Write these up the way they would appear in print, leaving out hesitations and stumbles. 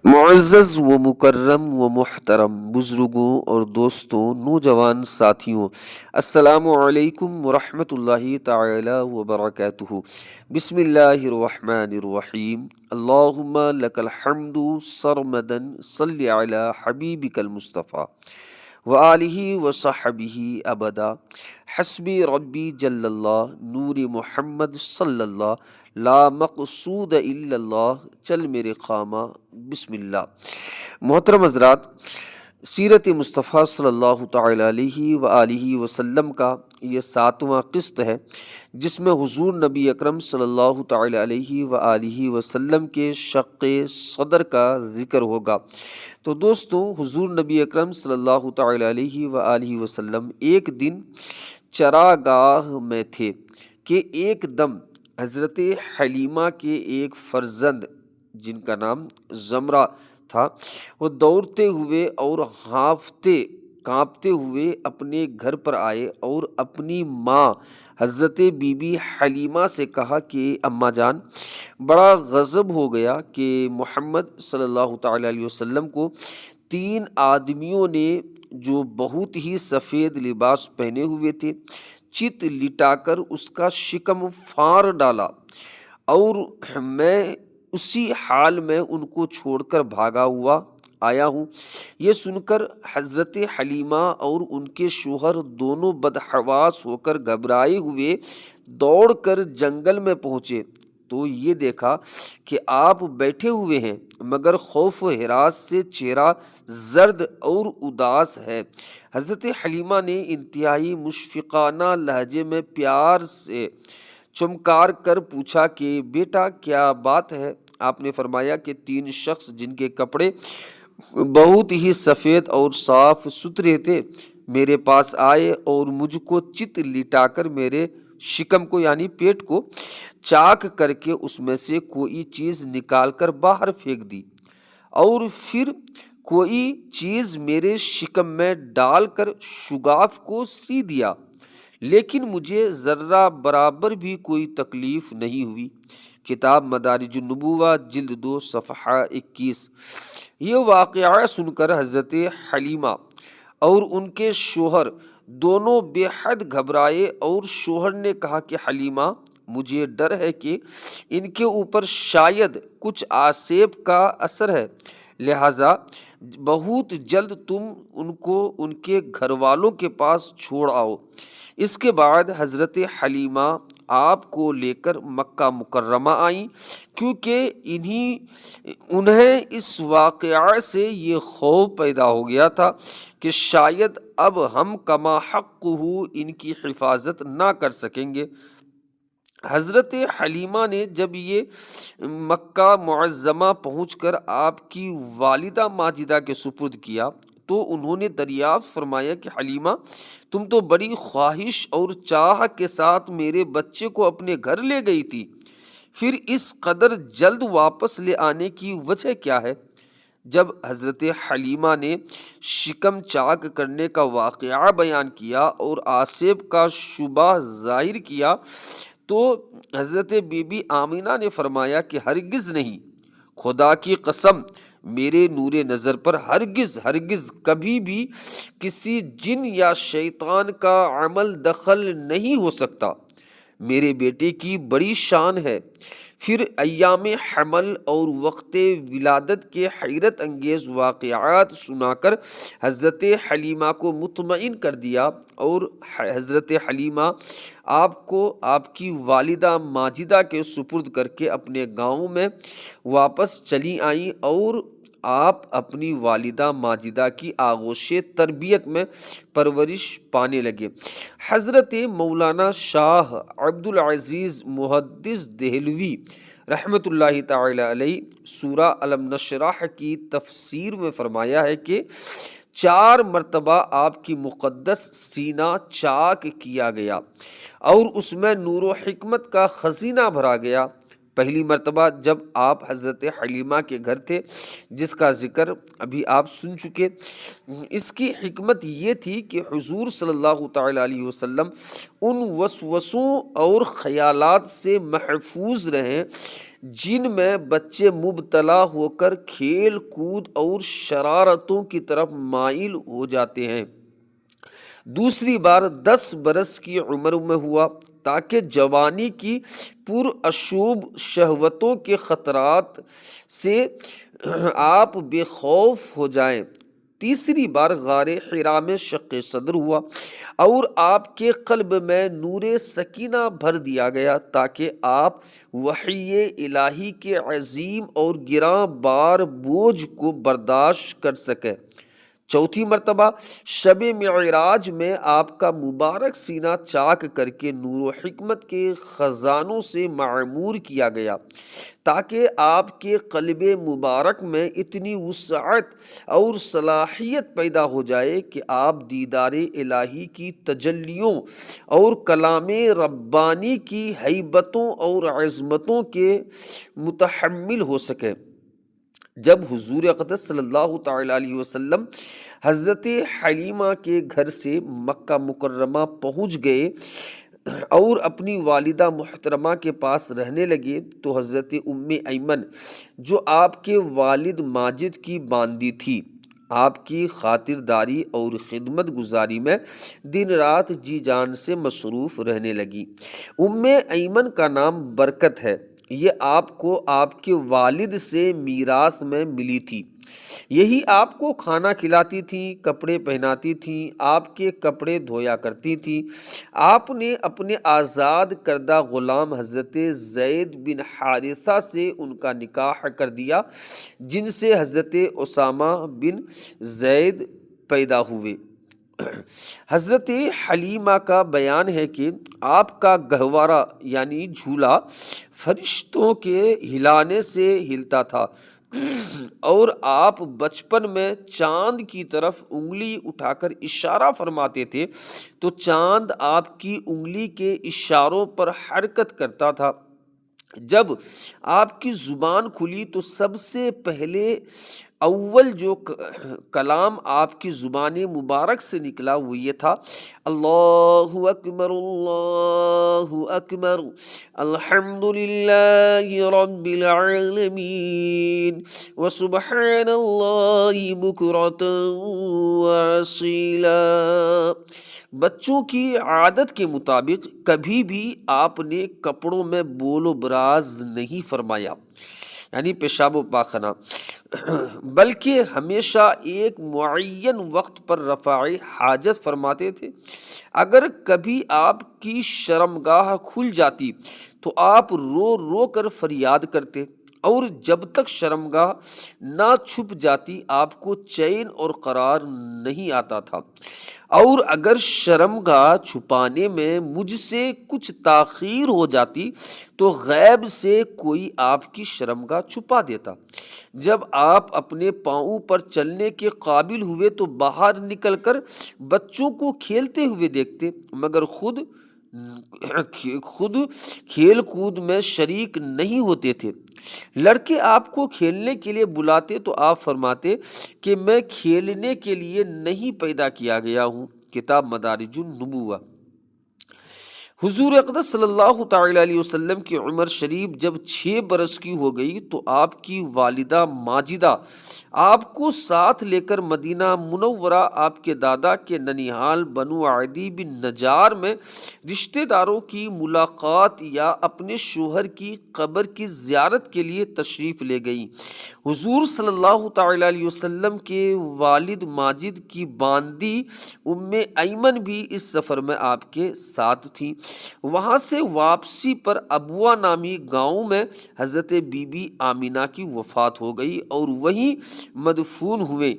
معزز و مکرم و محترم بزرگوں اور دوستوں، نوجوان ساتھیوں، السلام علیکم ورحمۃ اللہ تعالی وبرکاتہ۔ بسم اللہ الرحمن الرحیم۔ اللہم لک الحمد سرمدا صلی علی حبیبک المصطفیٰ وآلہ وصحبہ ابدا۔ حسبی ربی جل اللہ، نور محمد صلی اللہ، لا مقصود الا اللہ، چل میرے خامہ بسم اللہ۔ محترم حضرات، سیرت مصطفیٰ صلی اللہ تعالی علیہ وآلہ وسلم کا یہ 7واں قسط ہے، جس میں حضور نبی اکرم صلی اللہ تعالی علیہ وآلہ وسلم کے شق صدر کا ذکر ہوگا۔ تو دوستو، حضور نبی اکرم صلی اللہ تعالی علیہ وآلہ وسلم ایک دن چراگاہ میں تھے کہ ایک دم حضرت حلیمہ کے ایک فرزند جن کا نام زمرہ تھا، وہ دوڑتے ہوئے اور کانپتے ہوئے اپنے گھر پر آئے اور اپنی ماں حضرت بی بی حلیمہ سے کہا کہ اماں جان، بڑا غضب ہو گیا کہ محمد صلی اللہ تعالی علیہ وسلم کو 3 آدمیوں نے، جو بہت ہی سفید لباس پہنے ہوئے تھے، چت لٹا کر اس کا شکم پھاڑ ڈالا، اور میں اسی حال میں ان کو چھوڑ کر بھاگا ہوا آیا ہوں۔ یہ سن کر حضرت حلیمہ اور ان کے شوہر دونوں بدحواس ہو کر گھبرائے ہوئے دوڑ کر جنگل میں پہنچے تو یہ دیکھا کہ آپ بیٹھے ہوئے ہیں، مگر خوف و ہراس سے چہرہ زرد اور اداس ہے۔ حضرت حلیمہ نے انتہائی مشفقانہ لہجے میں پیار سے چمکار کر پوچھا کہ بیٹا کیا بات ہے؟ آپ نے فرمایا کہ 3 شخص جن کے کپڑے بہت ہی سفید اور صاف ستھرے تھے میرے پاس آئے اور مجھ کو چت لٹا کر میرے شکم کو یعنی پیٹ کو چاک کر کے اس میں سے کوئی چیز نکال کر باہر پھینک دی، اور پھر کوئی چیز میرے شکم میں ڈال کر شگاف کو سی دیا، لیکن مجھے ذرہ برابر بھی کوئی تکلیف نہیں ہوئی۔ کتاب مدارج النبوہ جلد 2 صفحہ 21۔ یہ واقعہ سن کر حضرت حلیمہ اور ان کے شوہر دونوں بے حد گھبرائے، اور شوہر نے کہا کہ حلیمہ، مجھے ڈر ہے کہ ان کے اوپر شاید کچھ آسیب کا اثر ہے، لہٰذا بہت جلد تم ان کو ان کے گھر والوں کے پاس چھوڑ آؤ۔ اس کے بعد حضرت حلیمہ آپ کو لے کر مکہ مکرمہ آئیں، کیونکہ انہیں اس واقعہ سے یہ خوف پیدا ہو گیا تھا کہ شاید اب ہم کما حق ان کی حفاظت نہ کر سکیں گے۔ حضرت حلیمہ نے جب یہ مکہ معظمہ پہنچ کر آپ کی والدہ ماجدہ کے سپرد کیا تو انہوں نے دریافت فرمایا کہ حلیمہ، تم تو بڑی خواہش اور چاہ کے ساتھ میرے بچے کو اپنے گھر لے گئی تھی، پھر اس قدر جلد واپس لے آنے کی وجہ کیا ہے؟ جب حضرت حلیمہ نے شکم چاک کرنے کا واقعہ بیان کیا اور آسیب کا شبہ ظاہر کیا تو حضرت بی بی آمینہ نے فرمایا کہ ہرگز نہیں، خدا کی قسم، میرے نور نظر پر ہرگز کبھی بھی کسی جن یا شیطان کا عمل دخل نہیں ہو سکتا۔ میرے بیٹے کی بڑی شان ہے۔ پھر ایام حمل اور وقت ولادت کے حیرت انگیز واقعات سنا کر حضرت حلیمہ کو مطمئن کر دیا، اور حضرت حلیمہ آپ کو آپ کی والدہ ماجدہ کے سپرد کر کے اپنے گاؤں میں واپس چلی آئیں، اور آپ اپنی والدہ ماجدہ کی آغوش تربیت میں پرورش پانے لگے۔ حضرت مولانا شاہ عبد العزیز محدث دہلوی رحمۃ اللہ تعالی علیہ سورہ الم نشرح کی تفسیر میں فرمایا ہے کہ 4 مرتبہ آپ کی مقدس سینہ چاک کیا گیا اور اس میں نور و حکمت کا خزینہ بھرا گیا۔ پہلی مرتبہ جب آپ حضرت حلیمہ کے گھر تھے، جس کا ذکر ابھی آپ سن چکے، اس کی حکمت یہ تھی کہ حضور صلی اللہ تعالیٰ علیہ وسلم ان وسوسوں اور خیالات سے محفوظ رہیں جن میں بچے مبتلا ہو کر کھیل کود اور شرارتوں کی طرف مائل ہو جاتے ہیں۔ دوسری بار 10 برس کی عمر میں ہوا تاکہ جوانی کی پرآشوب شہوتوں کے خطرات سے آپ بے خوف ہو جائیں۔ تیسری بار غار حرا میں شق صدر ہوا اور آپ کے قلب میں نور سکینہ بھر دیا گیا تاکہ آپ وحی الہی کے عظیم اور گراں بار بوجھ کو برداشت کر سکیں۔ چوتھی مرتبہ شب معراج میں آپ کا مبارک سینہ چاک کر کے نور و حکمت کے خزانوں سے معمور کیا گیا تاکہ آپ کے قلب مبارک میں اتنی وسعت اور صلاحیت پیدا ہو جائے کہ آپ دیدار الہی کی تجلیوں اور کلام ربانی کی ہیبتوں اور عظمتوں کے متحمل ہو سکیں۔ جب حضور اقدس صلی اللہ تعالیٰ علیہ وسلم حضرت حلیمہ کے گھر سے مکہ مکرمہ پہنچ گئے اور اپنی والدہ محترمہ کے پاس رہنے لگے تو حضرت ام ایمن، جو آپ کے والد ماجد کی باندی تھی، آپ کی خاطرداری اور خدمت گزاری میں دن رات جی جان سے مصروف رہنے لگی۔ ام ایمن کا نام برکت ہے، یہ آپ کو آپ کے والد سے میراث میں ملی تھی۔ یہی آپ کو کھانا کھلاتی تھیں، کپڑے پہناتی تھیں، آپ کے کپڑے دھویا کرتی تھیں۔ آپ نے اپنے آزاد کردہ غلام حضرت زید بن حارثہ سے ان کا نکاح کر دیا، جن سے حضرت اسامہ بن زید پیدا ہوئے۔ حضرت حلیمہ کا بیان ہے کہ آپ کا گہوارہ یعنی جھولا فرشتوں کے ہلانے سے ہلتا تھا اور آپ بچپن میں چاند کی طرف انگلی اٹھا کر اشارہ فرماتے تھے تو چاند آپ کی انگلی کے اشاروں پر حرکت کرتا تھا۔ جب آپ کی زبان کھلی تو سب سے پہلے اول جو کلام آپ کی زبان مبارک سے نکلا وہ یہ تھا، اللہ اکبر الحمد للہ رب العالمین وسبحان اللہ بکرۃ وأصیلا۔ بچوں کی عادت کے مطابق کبھی بھی آپ نے کپڑوں میں بول و براز نہیں فرمایا، یعنی پیشاب و پاخانہ، بلکہ ہمیشہ ایک معین وقت پر رفع حاجت فرماتے تھے۔ اگر کبھی آپ کی شرمگاہ کھل جاتی تو آپ رو رو کر فریاد کرتے، اور جب تک شرمگاہ نہ چھپ جاتی آپ کو چین اور قرار نہیں آتا تھا، اور اگر شرمگاہ چھپانے میں مجھ سے کچھ تاخیر ہو جاتی تو غیب سے کوئی آپ کی شرمگاہ چھپا دیتا۔ جب آپ اپنے پاؤں پر چلنے کے قابل ہوئے تو باہر نکل کر بچوں کو کھیلتے ہوئے دیکھتے، مگر خود کھیل کود میں شریک نہیں ہوتے تھے۔ لڑکے آپ کو کھیلنے کے لیے بلاتے تو آپ فرماتے کہ میں کھیلنے کے لیے نہیں پیدا کیا گیا ہوں۔ کتاب مدارج النبوہ۔ حضور اقدس صلی اللہ تعالیٰ علیہ وسلم کی عمر شریف جب 6 برس کی ہو گئی تو آپ کی والدہ ماجدہ آپ کو ساتھ لے کر مدینہ منورہ آپ کے دادا کے ننیحال بنو عدی بن نجار میں رشتہ داروں کی ملاقات یا اپنے شوہر کی قبر کی زیارت کے لیے تشریف لے گئیں۔ حضور صلی اللہ تعالیٰ علیہ وسلم کے والد ماجد کی باندی ام ایمن بھی اس سفر میں آپ کے ساتھ تھیں۔ وہاں سے واپسی پر ابوا نامی گاؤں میں حضرت بی بی آمینہ کی وفات ہو گئی اور وہیں مدفون ہوئے۔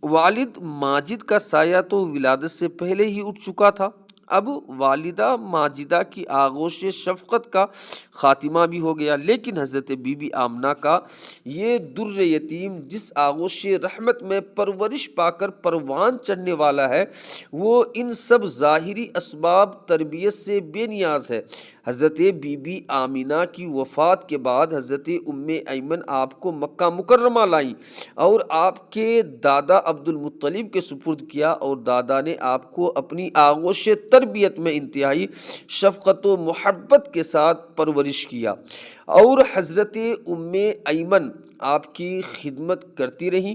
والد ماجد کا سایہ تو ولادت سے پہلے ہی اٹھ چکا تھا۔ اب والدہ ماجدہ کی آغوش شفقت کا خاتمہ بھی ہو گیا، لیکن حضرت بی بی آمنہ کا یہ در یتیم جس آغوش رحمت میں پرورش پا کر پروان چڑھنے والا ہے، وہ ان سب ظاہری اسباب تربیت سے بے نیاز ہے۔ حضرت بی بی آمینہ کی وفات کے بعد حضرت ام ایمن آپ کو مکہ مکرمہ لائیں اور آپ کے دادا عبد المطلب کے سپرد کیا، اور دادا نے آپ کو اپنی آغوش تربیت میں انتہائی شفقت و محبت کے ساتھ پرورش کیا، اور حضرت ام ایمن آپ کی خدمت کرتی رہیں۔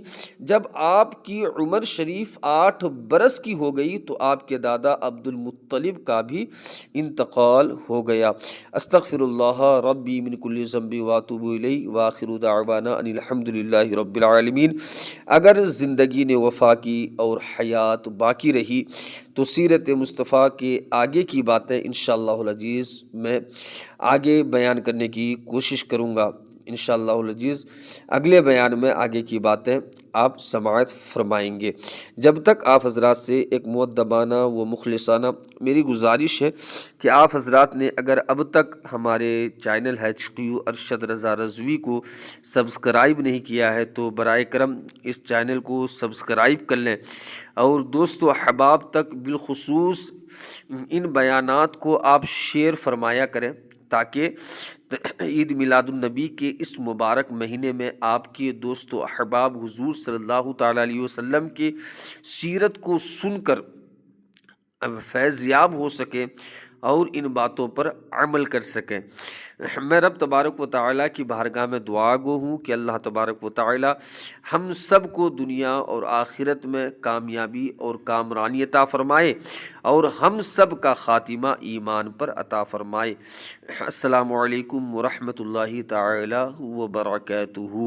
جب آپ کی عمر شریف 8 برس کی ہو گئی تو آپ کے دادا عبد المطلب کا بھی انتقال ہو گیا۔ استغفر اللہ ربی من کل ذنب واتوب الیہ، وآخر دعوانا ان الحمد للہ رب العالمین۔ اگر زندگی نے وفا کی اور حیات باقی رہی تو سیرت مصطفیٰ کے آگے کی باتیں انشاءاللہ العزیز میں آگے بیان کرنے کی کوشش کروں گا۔ انشاءاللہ العزیز اگلے بیان میں آگے کی باتیں آپ سماعت فرمائیں گے۔ جب تک آپ حضرات سے ایک مؤدبانہ و مخلصانہ میری گزارش ہے کہ آپ حضرات نے اگر اب تک ہمارے چینل HQ ارشد رضا رضوی کو سبسکرائب نہیں کیا ہے تو برائے کرم اس چینل کو سبسکرائب کر لیں، اور دوست و احباب تک بالخصوص ان بیانات کو آپ شیئر فرمایا کریں، تاکہ عید میلاد النبی کے اس مبارک مہینے میں آپ کے دوست و احباب حضور صلی اللہ تعالیٰ علیہ وسلم کی سیرت کو سن کر فیض یاب ہو سکیں اور ان باتوں پر عمل کر سکیں۔ میں رب تبارک و تعالیٰ کی بارگاہ میں دعا گو ہوں کہ اللہ تبارک و تعالیٰ ہم سب کو دنیا اور آخرت میں کامیابی اور کامرانی عطا فرمائے، اور ہم سب کا خاتمہ ایمان پر عطا فرمائے۔ السلام علیکم ورحمۃ اللہ تعالیٰ وبرکاتہ۔